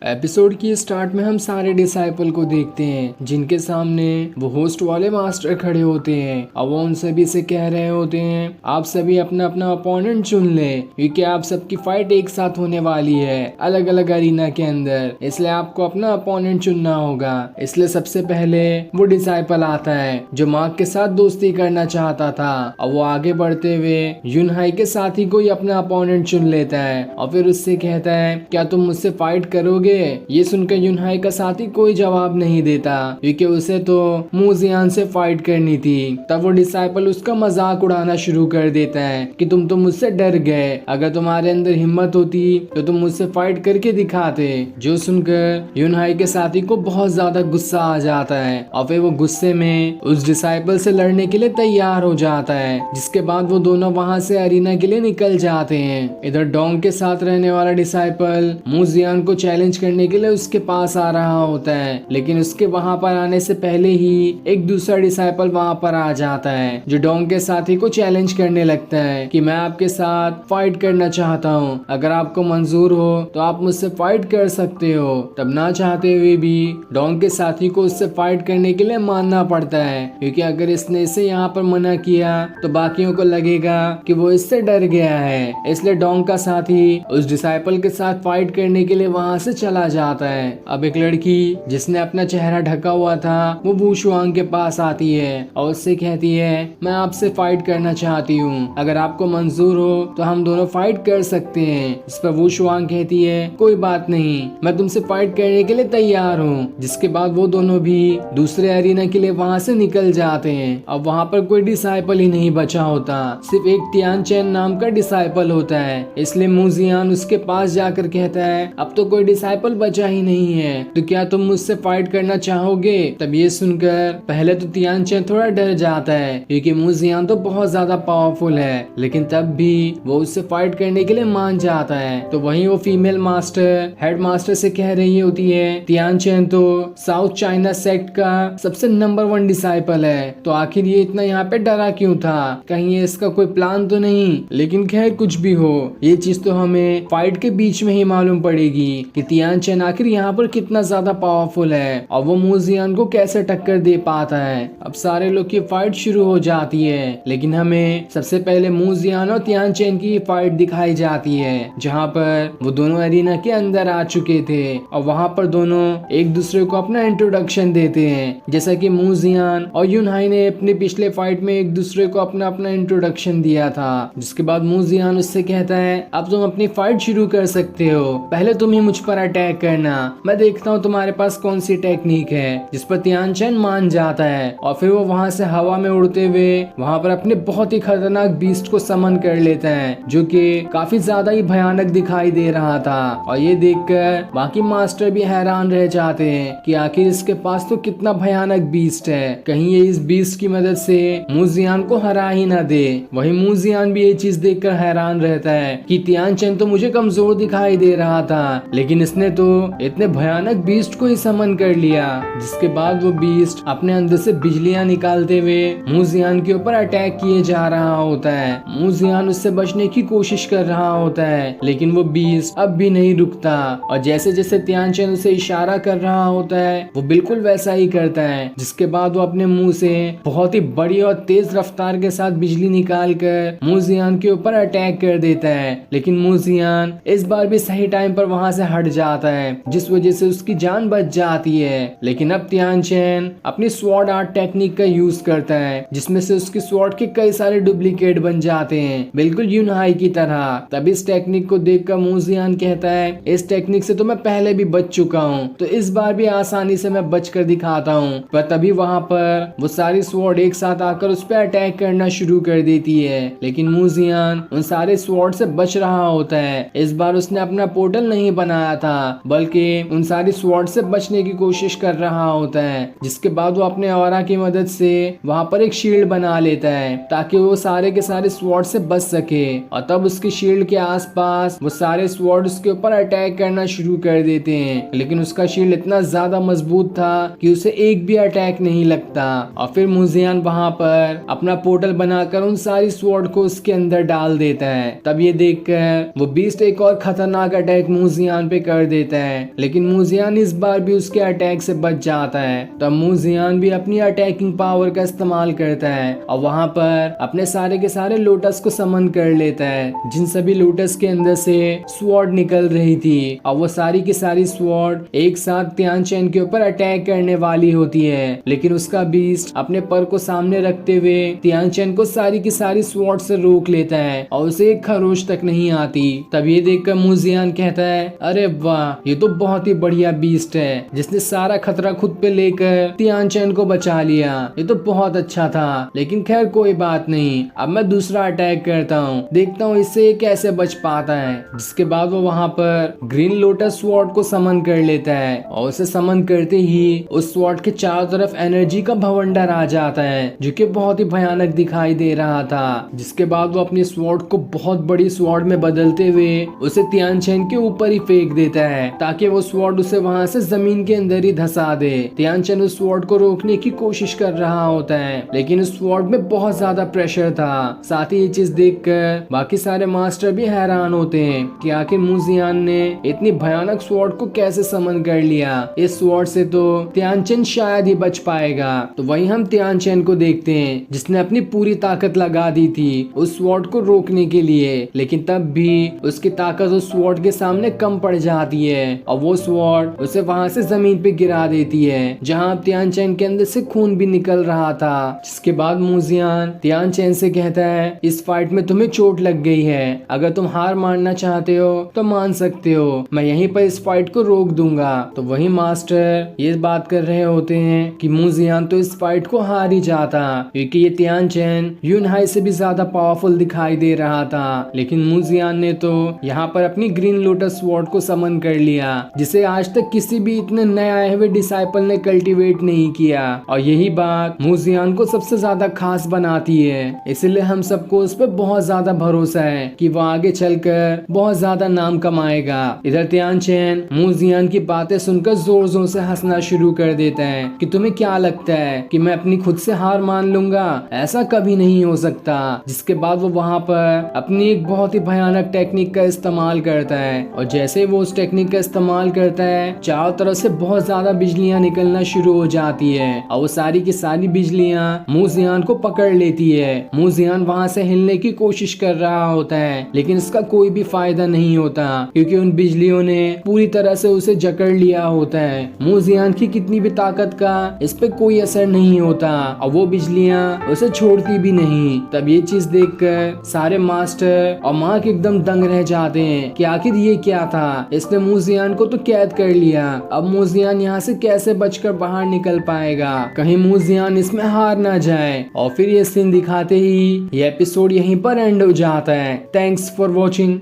Episode की start में हम सारे डिसाइपल को देखते हैं जिनके सामने वो होस्ट वाले मास्टर खड़े होते हैं। अब वो उन सभी से कह रहे होते हैं आप सभी अपना अपना अपोनेंट चुन लें क्योंकि आप सबकी फाइट एक साथ होने वाली है अलग अलग अरीना के अंदर, इसलिए आपको अपना अपोनेंट चुनना होगा। इसलिए सबसे पहले वो डिसाइपल आता है जो मार्क के साथ दोस्ती करना चाहता था। अब वो आगे बढ़ते हुए यूनहाई के साथी को ही अपना अपोनेंट चुन लेता है और फिर उससे कहता है क्या तुम मुझसे फाइट करोगे। ये सुनकर यूनहाई का साथी कोई जवाब नहीं देता क्योंकि उसे तो मूजियान से फाइट करनी थी। तब वो डिसाइपल उसका मजाक उड़ाना शुरू कर देता है कि तुम तो मुझसे डर गए, अगर तुम्हारे अंदर हिम्मत होती तो तुम मुझसे फाइट करके दिखाते। जो सुनकर यूनहाई के साथी को बहुत ज्यादा गुस्सा आ जाता है और फिर वो गुस्से में उस डिसाइपल से लड़ने के लिए तैयार हो जाता है, जिसके बाद वो दोनों वहां से अरीना के लिए निकल जाते हैं। इधर डोंग के साथ रहने वाला डिसाइपल मूजियान को चैलेंज करने के लिए उसके पास आ रहा होता है, लेकिन उसके वहां पर आने से पहले ही एक दूसरा डिसाइपल वहां पर आ जाता है जो डोंग के साथी को चैलेंज करने लगता है कि मैं आपके साथ फाइट करना चाहता हूँ, अगर आपको मंजूर हो तो आप मुझसे फाइट कर सकते हो। तब ना चाहते हुए भी डोंग के साथी को उससे फाइट करने के लिए मानना पड़ता है क्योंकि अगर इसने इसे यहाँ पर मना किया तो बाकियों को लगेगा कि वो इससे डर गया है। इसलिए डोंग का साथी उस डिसाइपल के साथ फाइट करने के लिए वहां से चला जाता है। अब एक लड़की जिसने अपना चेहरा ढका हुआ था वो वू शुआंग के पास आती है और उससे कहती है मैं आपसे फाइट करना चाहती हूँ, अगर आपको मंजूर हो तो हम दोनों फाइट कर सकते हैं। इस पर वू शुआंग कहती है कोई बात नहीं, मैं तुमसे फाइट करने के लिए तैयार हूँ। जिसके बाद वो दोनों भी दूसरे अरीना के लिए वहाँ से निकल जाते हैं। अब वहाँ पर कोई डिसाइपल ही नहीं बचा होता, सिर्फ एक तियान चेन नाम का डिसाइपल होता है। इसलिए मूजियान उसके पास जाकर कहता है अब तो कोई डिसाइपल बचा ही नहीं है, तो क्या तुम मुझसे फाइट करना चाहोगे। तब ये सुनकर पहले तो तियान चेन थोड़ा डर जाता है क्योंकि मूजियान तो बहुत ज्यादा पावरफुल है, लेकिन तब भी वो उससे फाइट करने के लिए मान जाता है। तो वहीं वो फीमेल मास्टर हेड मास्टर से कह रही होती है तियान चेन तो साउथ चाइना सेक्ट का सबसे नंबर 1 डिसाइपल है, तो आखिर ये इतना यहाँ पे डरा क्यों था, कहीं ये इसका कोई प्लान तो नहीं। लेकिन खैर कुछ भी हो, ये चीज तो हमें फाइट के बीच में ही मालूम पड़ेगी कि तियान चेन आखिर यहाँ पर कितना ज्यादा पावरफुल है और वो मूजियान को कैसे टक्कर दे पाता है। अब सारे लोग की फाइट शुरू हो जाती है, लेकिन हमें सबसे पहले मूजियान और तियान चेन की फाइट दिखाई जाती है जहाँ पर वो दोनों अरीना के अंदर आ चुके थे और वहाँ पर दोनों एक दूसरे को अपना इंट्रोडक्शन देते हैं, जैसा कि मूजियान और यूनहाई ने अपने पिछले फाइट में एक दूसरे को अपना अपना इंट्रोडक्शन दिया था। जिसके बाद मूजियान उससे कहता है अब तुम अपनी फाइट शुरू कर सकते हो, पहले तुम ही मुझ पर अटैक करना, मैं देखता हूँ तुम्हारे पास कौन सी टेक्निक है। जिस पर तियान चेन मान जाता है और फिर वो वहाँ से हवा में उड़ते हुए वहाँ पर अपने बहुत ही खतरनाक बीस्ट को समन कर लेता है जो कि काफी ज्यादा ही भयानक दिखाई दे रहा था। और ये देखकर बाकी मास्टर भी हैरान रह जाते हैं कि आखिर इसके पास तो कितना भयानक बीस्ट है, कहीं ये इस बीस्ट की मदद से मूजियान को हरा ही ना दे। वही मूजियान भी ये चीज देखकर हैरान रहता है कि तियान चेन तो मुझे कमजोर दिखाई दे रहा था, लेकिन इसने तो इतने भयानक बीस्ट को ही समन कर लिया। जिसके बाद वो बीस्ट अपने अंदर से बिजलियां निकालते हुए मूजियान के ऊपर अटैक किए जा रहा होता है। मूजियान उससे बचने की कोशिश कर रहा होता है, लेकिन वो बीस्ट अब भी नहीं रुकता और जैसे जैसे तियान चेन उसे इशारा कर रहा होता है वो बिल्कुल वैसा ही करता है। जिसके बाद वो अपने मुंह से बहुत ही बड़ी और तेज रफ्तार के साथ बिजली निकाल कर मूजियान के ऊपर अटैक कर देता है, लेकिन मूजियान इस बार भी सही टाइम पर वहां से हट जाता है जिस वजह से उसकी जान बच जाती है। लेकिन अब तियान चेन अपनी स्वॉर्ड आर्ट टेक्निक का यूज करता है जिसमें से उसकी स्वॉर्ड के कई सारे डुप्लीकेट बन जाते हैं बिल्कुल यूनहाई की तरह। तब इस टेक्निक को देखकर मूजियान कहता है इस टेक्निक से तो मैं पहले भी बच चुका हूँ, तो इस बार भी आसानी से मैं बच कर दिखाता हूँ। पर तभी वहाँ पर वो सारी स्वॉर्ड एक साथ आकर उस पर अटैक करना शुरू कर देती है, लेकिन मूजियान उन सारे स्वॉर्ड से बच रहा होता है। इस बार उसने अपना पोर्टल नहीं बनाया था बल्कि उन सारी स्वॉर्ड से बचने की कोशिश कर रहा होता है। जिसके बाद वो अपने ऑरा की मदद से वहाँ पर एक शील्ड बना लेता है ताकि वो सारे के सारे स्वॉर्ड से बच सके। और तब उसकी शील्ड के आसपास वो सारे स्वॉर्ड उसके ऊपर अटैक करना शुरू कर देते हैं, लेकिन उसका शील्ड इतना ज्यादा मजबूत था कि उसे एक भी अटैक नहीं लगता। और फिर मूजियान वहाँ पर अपना पोर्टल बनाकर उन सारी स्वॉर्ड को उसके अंदर डाल देता है। तब ये देखकर वो बीस्ट एक और खतरनाक अटैक मूजियान पे कर देता है, लेकिन मूजियान इस बार भी उसके अटैक से बच जाता है। तब मूजियान भी अपनी अटैकिंग पावर का इस्तेमाल करता है और वहाँ पर अपने सारे के सारे लोटस को समन कर लेता है, जिन सभी लोटस के अंदर से स्वॉर्ड निकल रही थी और वो सारी की सारी स्वॉर्ड एक साथ तियान चेन के ऊपर अटैक करने वाली होती है। लेकिन उसका बीस्ट अपने पर को सामने रखते हुए तियान चेन को सारी की सारी स्वॉर्ड से रोक लेता है और उसे एक खरोच तक नहीं आती। तब ये देखकर मूजियान कहता है, अरे वाह, ये तो बहुत ही बढ़िया बीस्ट है जिसने सारा खतरा खुद पे लेकर तियान चेन को बचा लिया। ये तो बहुत अच्छा था, लेकिन खैर कोई बात नहीं, अब मैं दूसरा अटैक करता हूँ, देखता हूँ इससे ये कैसे बच पाता है। जिसके बाद वो वहाँ पर ग्रीन लोटस स्वॉर्ड को समन कर लेता है और उसे समन करते ही उस स्वॉर्ड के चारों तरफ एनर्जी का भवंडर आ जाता है, जो कि बहुत ही भयानक दिखाई दे रहा था। जिसके बाद वो अपनी स्वॉर्ड को बहुत बड़ी स्वॉर्ड में बदलते हुए उसे तियान चेन के ऊपर ही फेंक देता है, ताकि वो स्वॉर्ड उसे वहाँ से जमीन के अंदर ही धंसा दे। तियान चेन उस स्वॉर्ड को रोकने की कोशिश कर रहा होता है, लेकिन उस स्वॉर्ड में बहुत ज्यादा प्रेशर था। साथ ही ये चीज देखकर बाकी सारे मास्टर भी हैरान होते हैं कि आखिर मूजियान ने इतनी भयानक स्वॉर्ड को कैसे समन कर लिया। इस स्वॉर्ड से तो तियान चेन शायद ही बच पाएगा। तो वहीं हम तियान चेन को देखते हैं, जिसने अपनी पूरी ताकत लगा दी थी उस स्वॉर्ड को रोकने के लिए, लेकिन तब भी उसकी ताकत उस स्वॉर्ड के सामने कम पड़ जाती है और वो स्वॉर्ड उसे वहां से जमीन पे गिरा देती है, जहां तियान चेन के अंदर से खून भी निकल रहा था। जिसके बाद मूजियान तियान चेन से कहता है, इस फाइट में तुम्हें चोट लग गई है, अगर तुम हार मानना चाहते हो तो मान सकते हो, मैं यहीं पर इस फाइट को रोक दूंगा। तो वही मास्टर ये बात कर रहे होते हैं कि मूजियान तो इस फाइट को हार ही जाता, क्योंकि ये तियान चेन यूनहाई से भी ज्यादा पावरफुल दिखाई दे रहा था। लेकिन मूजियान ने तो यहाँ पर अपनी ग्रीन लोटस स्वॉर्ड को समन कर लिया, जिसे आज तक किसी भी इतने नए आए हुए डिसाइपल ने कल्टीवेट नहीं किया। और यही बात मूजियान को सबसे ज्यादा खास बनाती है, इसलिए हम सबको उस पर बहुत ज्यादा भरोसा है कि वो आगे चलकर बहुत ज्यादा नाम कमाएगा। इधर तियान चेन मूजियान की बातें सुनकर जोर जोर से हंसना शुरू कर देता है कि तुम्हें क्या लगता है कि मैं अपनी खुद से हार मान लूंगा? ऐसा कभी नहीं हो सकता। जिसके बाद वो वहाँ पर अपनी एक बहुत ही भयानक टेक्निक का इस्तेमाल करता है और जैसे वो उस टेक्निक का इस्तेमाल करता है, चारों तरफ से बहुत ज्यादा बिजलियां निकलना शुरू हो जाती है और वो सारी की सारी बिजलियां मूजियान को पकड़ लेती है। मूजियान वहाँ से हिलने की कोशिश कर रहा होता है, लेकिन इसका कोई भी फायदा नहीं होता, क्योंकि उन बिजलियों ने पूरी तरह से उसे जकड़ लिया होता है। मूजियान की कितनी भी ताकत का इस पे कोई असर नहीं होता और वो बिजलियां उसे छोड़ती भी नहीं। तब ये चीज देखकर सारे मास्टर और मार्क एकदम दंग रह जाते हैं कि आखिर ये क्या था, इसने मूजियान को तो कैद कर लिया, अब मूजियान यहाँ से कैसे बचकर बाहर निकल पाएगा? कहीं मूजियान इसमें हार ना जाए। और फिर ये सीन दिखाते ही ये एपिसोड यहीं पर एंड हो जाता है। Thanks for watching.